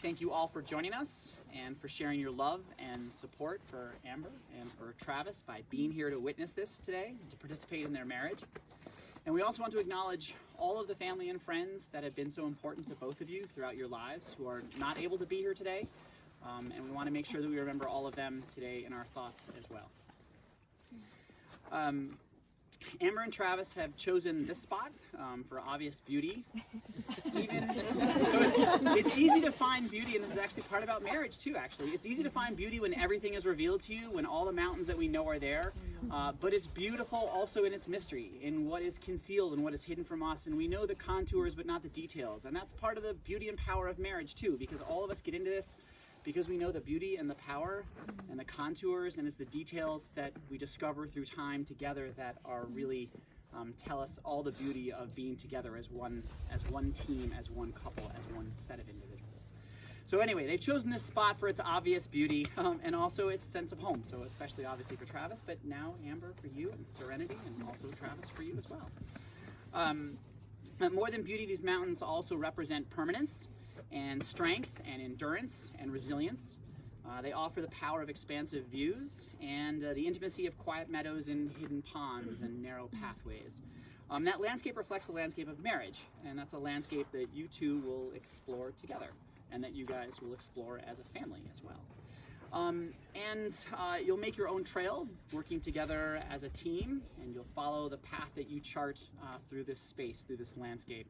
thank you all for joining us and for sharing your love and support for Amber and for Travis by being here to witness this today, to participate in their marriage. And we also want to acknowledge all of the family and friends that have been so important to both of you throughout your lives who are not able to be here today. And we want to make sure that we remember all of them today in our thoughts as well. Amber and Travis have chosen this spot for obvious beauty. It's easy to find beauty, and this is actually part about marriage too, actually. It's easy to find beauty when everything is revealed to you, when all the mountains that we know are there. But it's beautiful also in its mystery, in what is concealed and what is hidden from us. And we know the contours, but not the details. And that's part of the beauty and power of marriage too, because all of us get into this because we know the beauty and the power and the contours, and it's the details that we discover through time together that are really tell us all the beauty of being together as one team, as one couple, as one set of individuals. So anyway, they've chosen this spot for its obvious beauty and also its sense of home. So especially obviously for Travis, but now Amber for you, and serenity, and also Travis for you as well. But more than beauty, these mountains also represent permanence and strength and endurance and resilience. They offer the power of expansive views and the intimacy of quiet meadows and hidden ponds and narrow pathways. That landscape reflects the landscape of marriage, and that's a landscape that you two will explore together and that you guys will explore as a family as well. You'll make your own trail working together as a team, and you'll follow the path that you chart through this space, through this landscape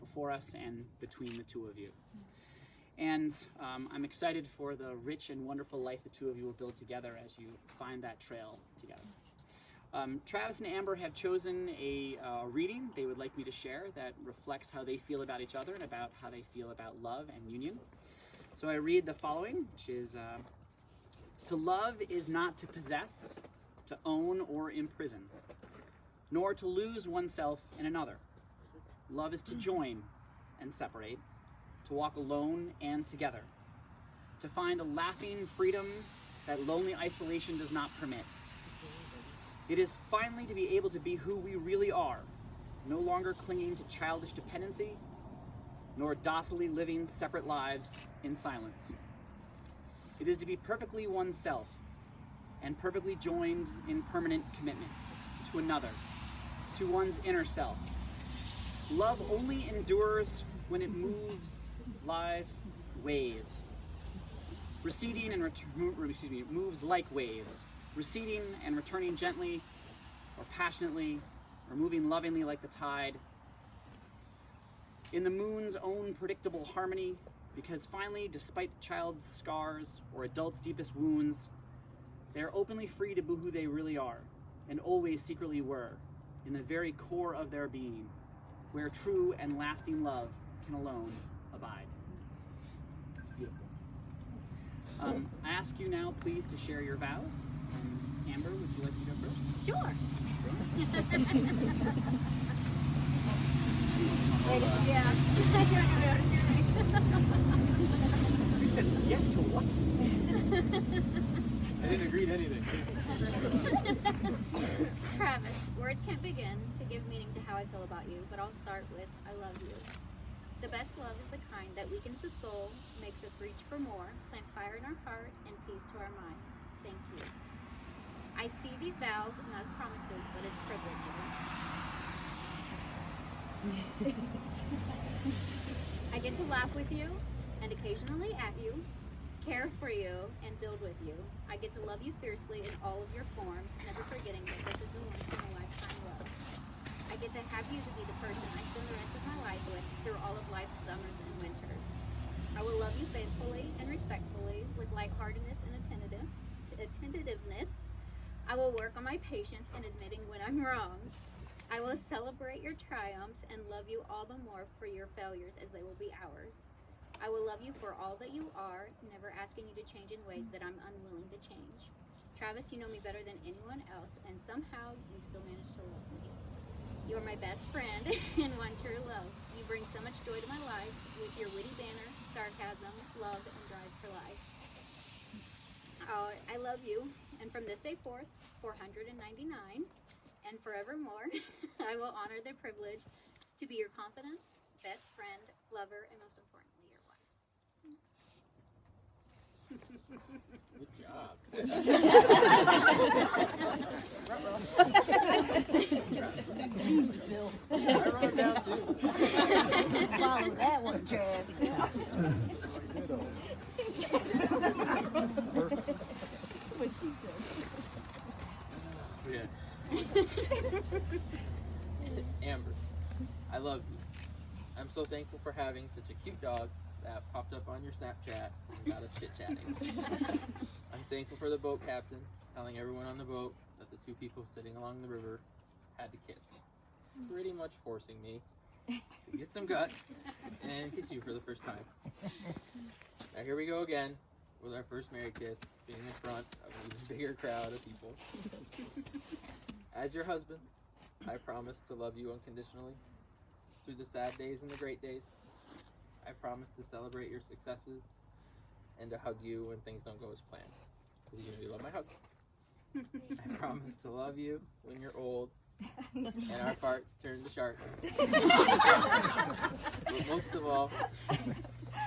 before us and between the two of you. And I'm excited for the rich and wonderful life the two of you will build together as you find that trail together. Travis and Amber have chosen a reading they would like me to share that reflects how they feel about each other and about how they feel about love and union. So I read the following, which is, to love is not to possess, to own or imprison, nor to lose oneself in another. Love is to join and separate, to walk alone and together, to find a laughing freedom that lonely isolation does not permit. It is finally to be able to be who we really are, no longer clinging to childish dependency, nor docilely living separate lives in silence. It is to be perfectly oneself and perfectly joined in permanent commitment to another, to one's inner self. Love only endures when it moves live waves, receding and moves like waves, receding and returning gently or passionately, or moving lovingly like the tide. In the moon's own predictable harmony, because finally, despite child's scars or adult's deepest wounds, they are openly free to be who they really are, and always secretly were, in the very core of their being, where true and lasting love can alone abide. It's beautiful. I ask you now, please, to share your vows. And Amber, would you like to go first? Sure. Yeah. You said yes to what? I didn't agree to anything. Travis, words can't begin to give meaning to how I feel about you, but I'll start with I love you. The best love is the kind that weakens the soul, makes us reach for more, plants fire in our heart, and peace to our minds. Thank you. I see these vows not as promises, but as privileges. I get to laugh with you, and occasionally at you, care for you, and build with you. I get to love you fiercely in all of your forms, never forgetting that this is a once-in-a-lifetime love. I get to have you to be the person I spend the rest of my life with through all of life's summers and winters. I will love you faithfully and respectfully with lightheartedness and attentiveness. I will work on my patience and admitting when I'm wrong. I will celebrate your triumphs and love you all the more for your failures as they will be ours. I will love you for all that you are, never asking you to change in ways that I'm unwilling to change. Travis, you know me better than anyone else, and somehow you still manage to love me. You are my best friend and one true love. You bring so much joy to my life with your witty banter, sarcasm, love, and drive for life. I love you, and from this day forth, 499, and forevermore, I will honor the privilege to be your confidant, best friend, lover, and most importantly, your wife. Good job. I wrote it down too. Follow that one, Trav. What she said. Yeah. Amber, I love you. I'm so thankful for having such a cute dog that popped up on your Snapchat and got us chit-chatting. I'm thankful for the boat captain telling everyone on the boat that the two people sitting along the river had to kiss. Pretty much forcing me to get some guts and kiss you for the first time. Now here we go again with our first married kiss, being in front of an even bigger crowd of people. As your husband, I promise to love you unconditionally through the sad days and the great days. I promise to celebrate your successes and to hug you when things don't go as planned, because you know you love my hugs. I promise to love you when you're old and our farts turn to sharks. But most of all,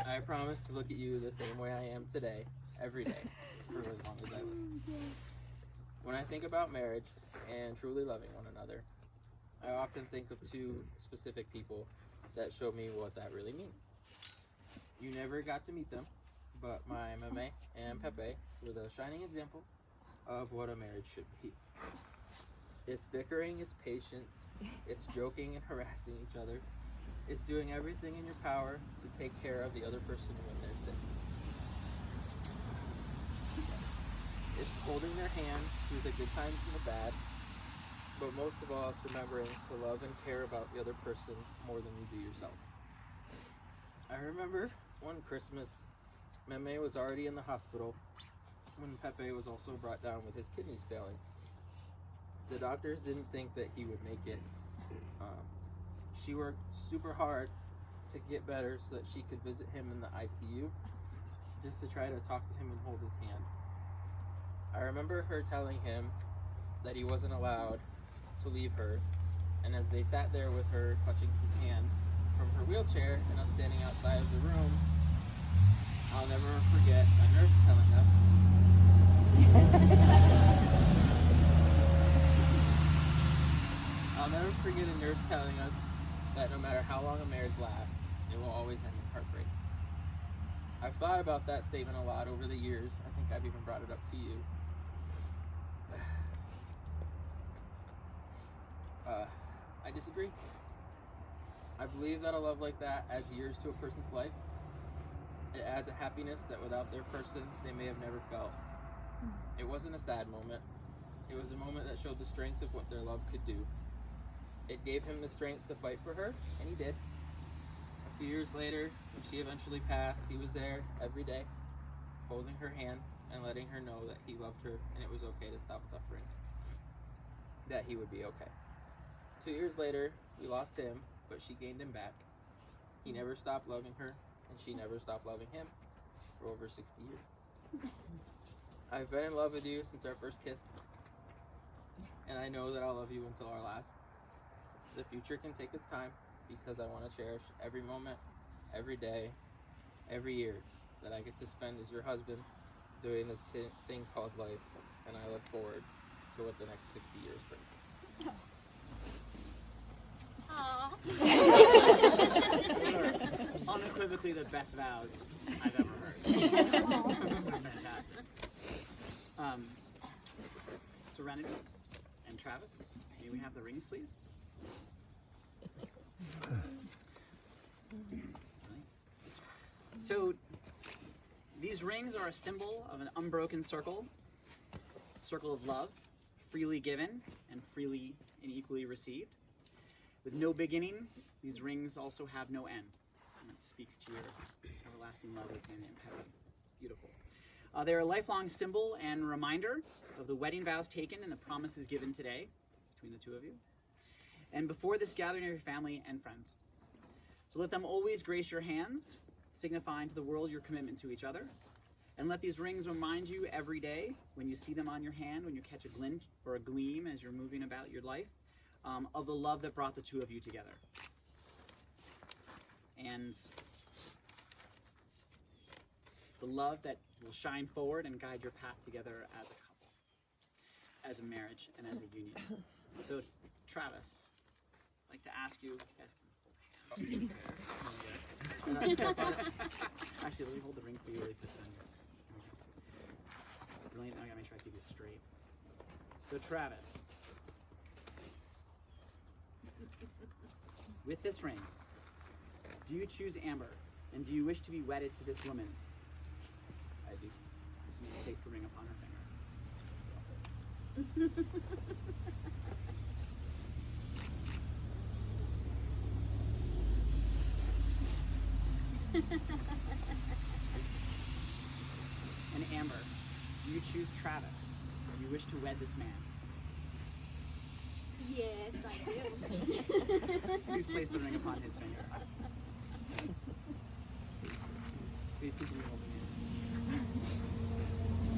I promise to look at you the same way I am today, every day, for as long as I live. When I think about marriage and truly loving one another, I often think of two specific people that show me what that really means. You never got to meet them, but my Meme and Pepe were the shining example of what a marriage should be. It's bickering, it's patience, it's joking and harassing each other. It's doing everything in your power to take care of the other person when they're sick. It's holding their hand through the good times and the bad, but most of all, it's remembering to love and care about the other person more than you do yourself. I remember one Christmas, Meme was already in the hospital when Pepe was also brought down with his kidneys failing. The doctors didn't think that he would make it. She worked super hard to get better so that she could visit him in the ICU, just to try to talk to him and hold his hand. I remember her telling him that he wasn't allowed to leave her, and as they sat there with her clutching his hand from her wheelchair and us standing outside of the room, I'll never forget a nurse telling us I'll never forget a nurse telling us that no matter how long a marriage lasts, it will always end in heartbreak. I've thought about that statement a lot over the years. I think I've even brought it up to you. I disagree. I believe that a love like that adds years to a person's life. It adds a happiness that without their person, they may have never felt. It wasn't a sad moment. It was a moment that showed the strength of what their love could do. It gave him the strength to fight for her, and he did. A few years later, when she eventually passed, he was there every day, holding her hand and letting her know that he loved her and it was okay to stop suffering. That he would be okay. 2 years later, we lost him, but she gained him back. He never stopped loving her, and she never stopped loving him for over 60 years. I've been in love with you since our first kiss, and I know that I'll love you until our last. The future can take its time, because I want to cherish every moment, every day, every year that I get to spend as your husband doing this thing called life, and I look forward to what the next 60 years brings us. Aww. Unequivocally the best vows I've ever heard. Those are fantastic. Serenity and Travis, may we have the rings, please? So, these rings are a symbol of an unbroken circle of love, freely given and freely and equally received. With no beginning, these rings also have no end. And that speaks to your everlasting love with Meme and Pepe. It's beautiful. They're a lifelong symbol and reminder of the wedding vows taken and the promises given today between the two of you. And before this gathering of your family and friends. So let them always grace your hands, signifying to the world your commitment to each other. And let these rings remind you every day when you see them on your hand, when you catch a glint or a gleam as you're moving about your life, of the love that brought the two of you together. And the love that will shine forward and guide your path together as a couple, as a marriage, and as a union. So, Travis, I'd like to ask you, actually, let me hold the ring for you really quick. Brilliant. I gotta make sure I keep it straight. So, Travis, with this ring, do you choose Amber, and do you wish to be wedded to this woman? I do. She takes the ring upon her finger. And Amber, do you choose Travis? Do you wish to wed this man? Yes, I do. Please place the ring upon his finger. Please continue holding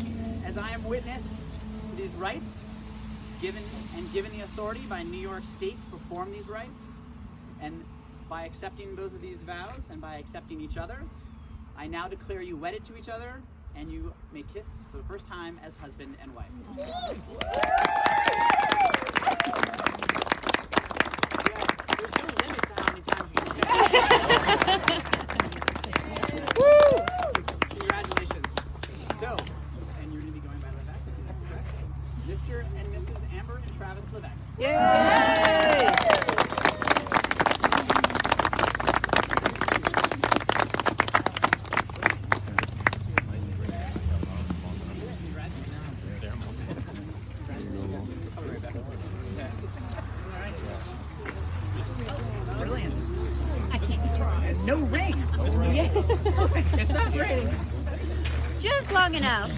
hands. As I am witness to these rites, given the authority by New York State to perform these rites, and by accepting both of these vows and by accepting each other, I now declare you wedded to each other, and you may kiss for the first time as husband and wife. There's no limit to how many times you can kiss. Congratulations. So, and you're going to be going by Levesque, is that correct? Mr. and Mrs. Amber and Travis Levesque. Yay! Brilliant. And no ring. Yes. Perfect. It's not raining. Just long enough.